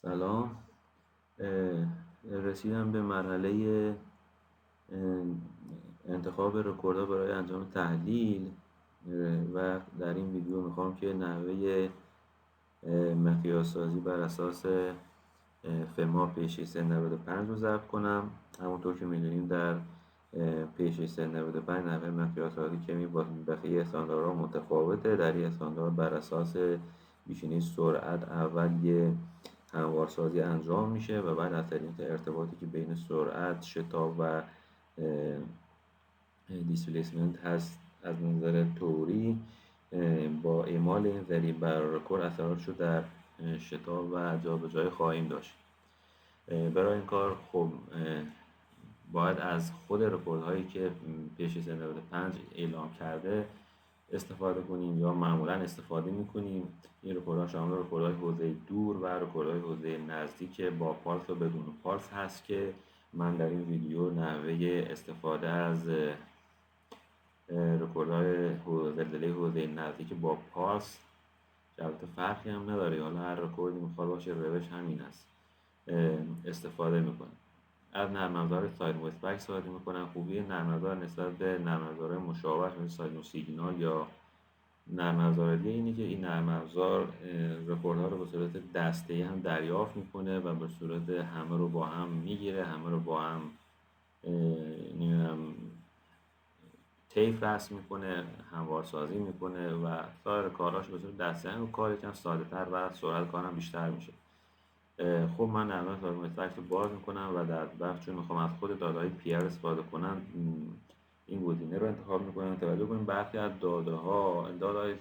سلام. رسیدم به مرحله انتخاب رکوردها برای انجام تحلیل و در این ویدیو میخوام که نحوه مقیاس‌سازی بر اساس فما P695 رو ضبط کنم. همونطور که میدونیم در P695 نحوه مقیاس‌سازی که با بقیه استانداردها متفاوته. در این استاندارد بر اساس بیشینه سرعت اول یه هموارسازی انجام میشه و بعد از طریق ارتباطی که بین سرعت، شتاب و دیسپلیسمنت هست از نظر طوری با اعمال این ضریب بر رکورد اثراتش رو در شتاب و جابجایی خواهیم داشت. برای این کار خب باید از خود رکوردهایی که P695 اعلام کرده استفاده کنیم یا معمولا استفاده میکنیم. این رکوردها شامل رکوردهای حوزه دور و رکوردهای حوزه نزدیک با پالس و بدون پالس هست که من در این ویدیو نحوه استفاده از رکوردهای زلزله حوزه نزدیک با پالس که البته فرقی هم نداره، حالا هر رکوردی میخواد باشه روش همین است، استفاده میکنم. از نرم افزار سایدمو اسپک استفاده میکنم. خوبی نرم افزار نسبت به نرم افزارهای مشابه مثل سایدمو سیگنال یا نرم افزار دیگه اینه که این نرم افزار رکوردها رو به صورت دسته‌ای هم دریافت میکنه و به صورت همه رو با هم میگیره، همه رو با هم طیف رسم میکنه، هموارسازی میکنه و سایر کاراش به صورت دسته‌ای و کار یکم ساده‌تر و سرعت کارم بیشتر میشه. خب من نرم سازی متفکت رو باز میکنم و در بخش چون میخوام از خود داده‌های پیر استفاده کنم این گزینه رو انتخاب میکنم. توجه کنیم برخی از داده‌های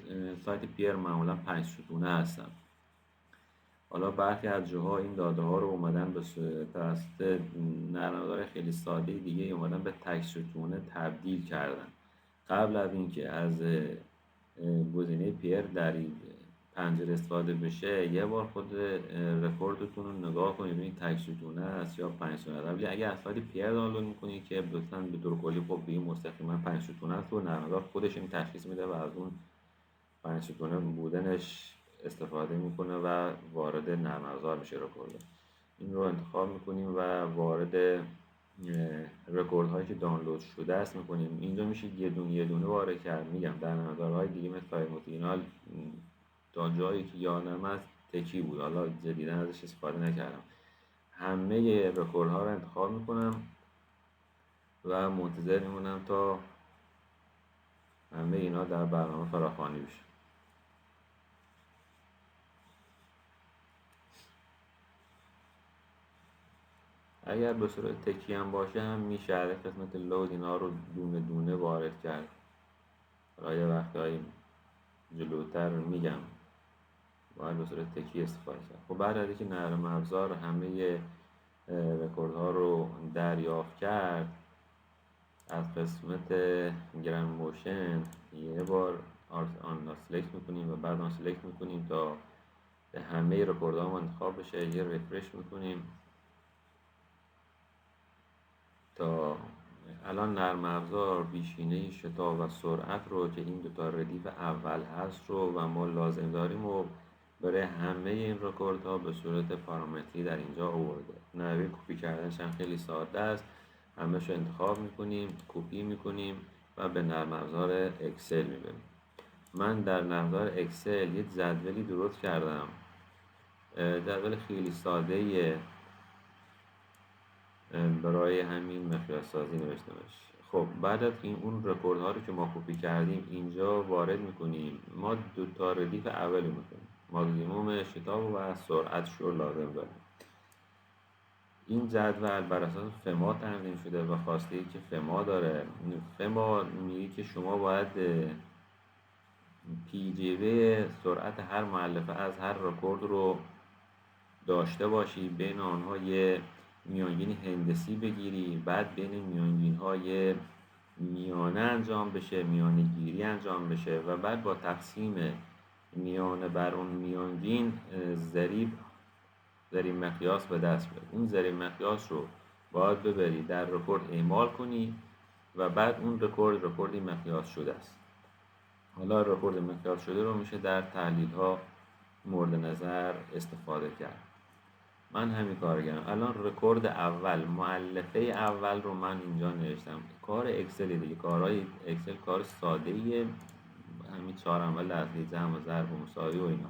سایت پیر معمولا 5 ستونه هستن. حالا برخی از جاها این داده ها رو اومدن به توسط نرم افزار خیلی ساده دیگه اومدن به تک ستونه تبدیل کردن. قبل از اینکه از گزینه پیر در این پنجره استفاده بشه یه بار خود رکوردتون رو نگاه کنید ببینید تک ستونه است یا 5 ستونه است. ولی اگه از سایت پیر دانلود میکنید که لطفاً به طور کلی خب بگید مستقیما 5 ستونه است و نرم افزار خودش این تشخیص میده و از اون 5 ستونه بودنش استفاده میکنه و وارد نرم افزار میشه رکورد. این رو انتخاب میکنیم و وارد رکورد هایی که دانلود شده است میکنیم. اینجا میشه یه دونه وارد کرد. میگم در نرم افزارهای دیگه مثل سایدمو سیگنال تا جایی که یادم است تکی بود، حالا جدیدا ازش استفاده نکردم. همه رکورد ها رو انتخاب میکنم و منتظر میمونم تا همه اینا در برنامه فراخوانی بشه. اگر به صورت تکی هم باشه هم میشه از قسمت لود اینا رو دونه دونه وارد کرد. برای وقتهایی جلوتر میگم باید به صورت تکی استفاده کرد. خب بعد از اینکه نرم افزار همه رکوردها رو دریافت کرد از قسمت گرند موشن یه بار آن سلکت میکنیم و بعد آن سلکت میکنیم تا همه رکوردها انتخاب بشه. یه رفرش میکنیم تا الان نرم افزار بیشینه شتاب و سرعت رو که این دوتا ردیف اول هست رو و ما لازم داریم و برای همه این رکوردها به صورت پارامتری در اینجا آورده. نحوه کپی کردنش هم خیلی ساده است. همه‌شو انتخاب میکنیم، کپی میکنیم و به نرم افزار اکسل میبریم. من در نرم افزار اکسل یک جدولی درست کردم، جدول خیلی ساده برای همین مقیاس سازی نوشته باشه. خب بعد از این اون رکورد ها رو که ما کپی کردیم اینجا وارد میکنیم. ما دو تا ردیف اول میکنیم، ماکسیموم شتاب و سرعتش رو لازم داریم. این جدول بر اساس فما تنظیم شده و خواسته ای که فما داره. فما میگه که شما باید پی جی وی سرعت هر مؤلفه از هر رکورد رو داشته باشی، بین آنها یه میانگین هندسی بگیری، بعد بین میانگین های میانه انجام بشه، میانه گیری انجام بشه و بعد با تقسیم میانه بر اون میانگین ضریب مقیاس به دست بیاری. اون ضریب مقیاس رو باید ببری در رکورد اعمال کنی و بعد اون رکوردی مقیاس شده است. حالا رکورد مقیاس شده رو میشه در تحلیل ها مورد نظر استفاده کرد. من همین کار کردم. الان رکورد اول، مؤلفه اول رو من اینجا نوشتم. کار اکسل دیگه، کارهای اکسل کار ساده ایه، همین 4 عمل اصلی، جمع و ضرب و مساوی و اینا.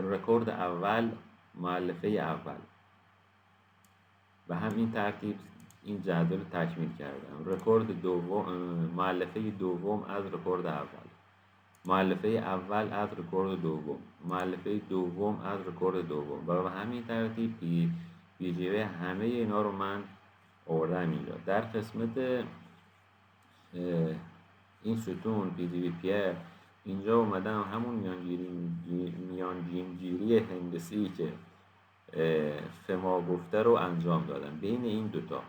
رکورد اول، مؤلفه اول، به همین ترتیب این جدول رو تکمیل کردم. رکورد دوم، مؤلفه دوم از رکورد اول، مؤلفه اول از رکورد دوم، مؤلفه دوم از رکورد دوم، و به همین ترتیب پی جی وی همه اینا رو من آوردم اینجا. در قسمت این ستون پی جی وی پیر اینجا اومدم همون میانگینگیری هندسی که فما گفته رو انجام دادم، بین این دوتا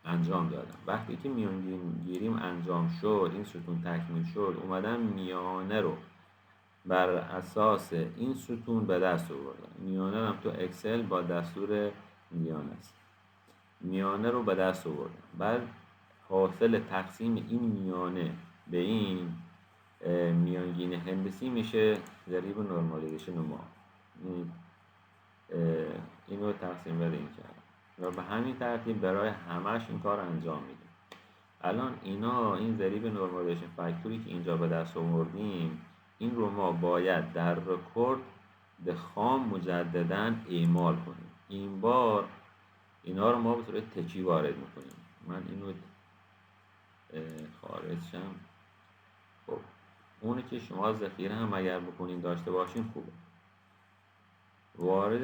انجام دادم. وقتی که میانگینگیریم انجام شد، این ستون تکمیل شد، اومدم میانه رو بر اساس این ستون به دست آوردم. میانه هم تو اکسل با دستور میانه است. میانه رو به دست آوردم. بعد حاصل تقسیم این میانه به این میانگین هندسی میشه ضریب نرمالیزیشن ما. اینو تقسیم بر این کردم و به همین ترتیب برای همش این کار انجام میدیم. الان اینا، این ضریب نرمالیزیشن فاکتوری که اینجا به دست آوردیم، این رو ما باید در رکورد خام مجددا اعمال کنیم. این بار اینا رو ما به صورت تکی وارد میکنیم. من اینو خارج شم. خب اونی که شما ذخیره هم اگر بکنین داشته باشین خوبه.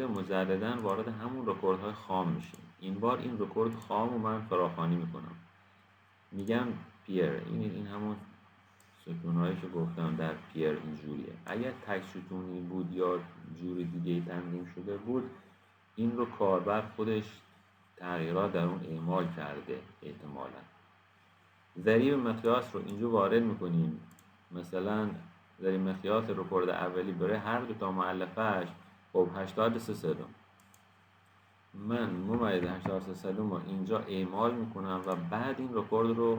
مجددا وارد همون رکوردهای خام میشیم. این بار این رکورد خام رو من فراخوانی میکنم، میگم پیر. این همون ستونهایی که گفتم در پیر اینجوریه. اگر تک ستونی بود یا جوری دیگه تنظیم شده بود، این رو کاربر خودش تغییرات در اون اعمال کرده احتمالا. ضریب مقیاس رو اینجا وارد میکنیم. مثلا ضریب مقیاس رکورد اولی برای هر دو تا مؤلفه‌اش خب 83 من ممیز 83 رو اینجا اعمال میکنم و بعد این رکورد رو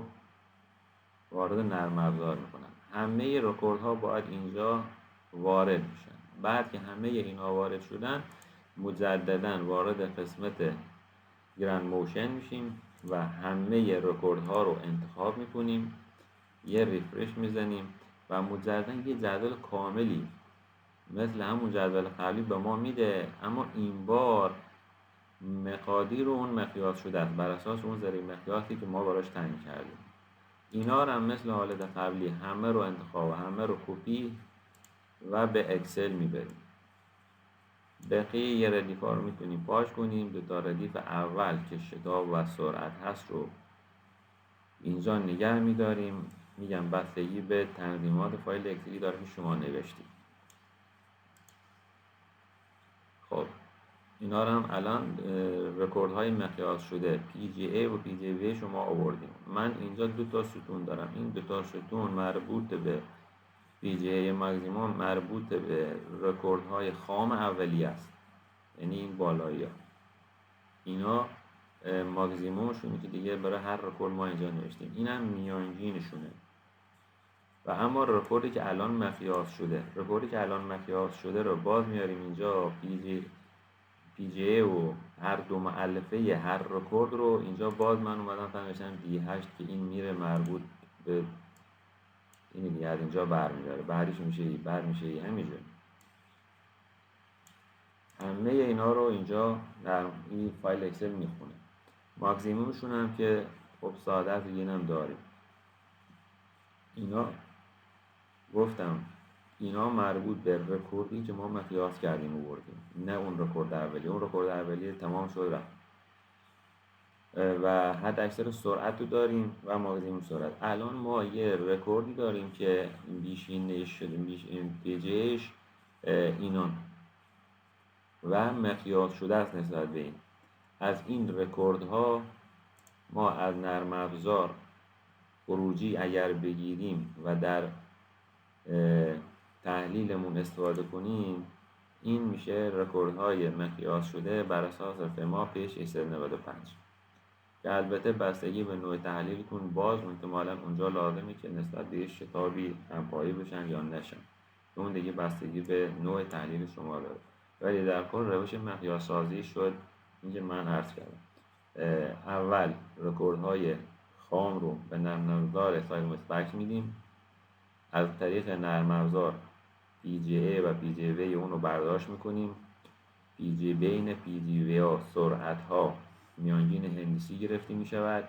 وارد نرم افزار میکنم. همه رکوردها باید اینجا وارد میشن. بعد که همه اینا وارد شدن، مجددا وارد قسمت گرند موشن میشیم و همه رکوردها رو انتخاب میکنیم، یه ریفرش میزنیم و مجددا یه جدول کاملی مثل همون جدول قبلی به ما میده، اما این بار مقادیر اون مقیاس شده است بر اساس اون ضریب مقیاسی که ما براش تعیین کردیم. اینا رو هم مثل حالت قبلی همه رو انتخاب و همه رو کپی و به اکسل میبریم. بقیه یه ردیف ها رو میتونیم پاش کنیم. دو تا ردیف اول که شتاب و سرعت هست رو اینجا نگه میداریم. میگم بستگی به تنظیمات فایل اکسلی داره که شما نوشتید. خب اینا رو هم الان رکوردهای مقیاس شده PGA و PGV شما آوردیم. من اینجا دو تا ستون دارم. این دو تا ستون مربوط به PGA ماکسیموم، مربوط به رکوردهای خام اولیه است، یعنی این بالایی ها. اینا ماکسیمومشونه که دیگه برای هر رکورد ما اینجا نوشتیم. این هم میانگینشونه. و اما رکوردی که الان مقیاس شده رو باز میاریم اینجا. PGA و هر دو مؤلفه هر رکورد رو اینجا باز من اومدم نوشتم D8 که این میره مربوط به این دیگه، از اینجا برمیداره، بعدش میشه همینجور. همه اینا رو اینجا در این فایل اکسل میخونه. ماکسیمومشون هم که خب ساده است دیگه هم داریم. اینا گفتم اینا مربوط به رکوردی که ما مقیاس کردیم و بردیم، نه اون رکورد اولیه. اون رکورد اولیه تمام شد رفت. و حد اکثر سرعت رو داریم و ماکسیموم سرعت. الان ما یه رکوردی داریم که بیشینش شده، پیجش اینان و مقیاس شده است نسبت به این. از این رکوردها ما از نرم افزار خروجی اگر بگیریم و در تحلیلمون استفاده کنیم، این میشه رکوردهای مقیاس شده بر اساس فما پیش 895 که البته بستگی به نوع تحلیلتون باز احتمالاً اونجا لازمه که نسبت به شتابی همپایی بشن یا نشن. که اون دیگه بستگی به نوع تحلیل شما داره. ولی در کل روش مقیاس سازی شد اینکه من عرض کردم. اول رکوردهای خام رو به نرم افزار سایلمستک میدیم، از طریق نرم افزار PGA و PGV اون رو برداشت میکنیم. بین PGV ها سرعت ها میانگین هندسی گرفته میشود،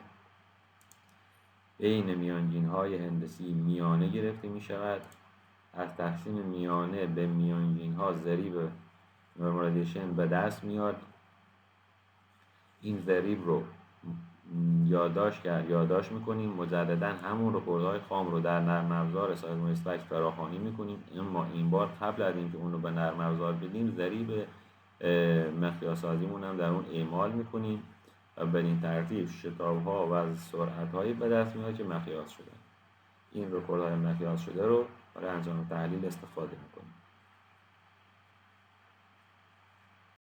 بین میانگین های هندسی میانه گرفته میشود، از تقسیم میانه به میانگین ها ضریب نورمالیزیشن به دست میاد. این ضریب رو یادداشت میکنیم، مجددا همون رکوردهای خام رو در نرم افزار سایلمستک فراخوانی میکنیم، اما این بار قبل از اینکه اون رو به نرم افزار بدیم ضریب مقیاس سازیمون هم در اون اعمال میکنیم و به این ترتیب شتاب ها و سرعت هایی به دست میاد که مقیاس شده. این رکوردهای مقیاس شده رو برای انجام تحلیل استفاده میکنیم.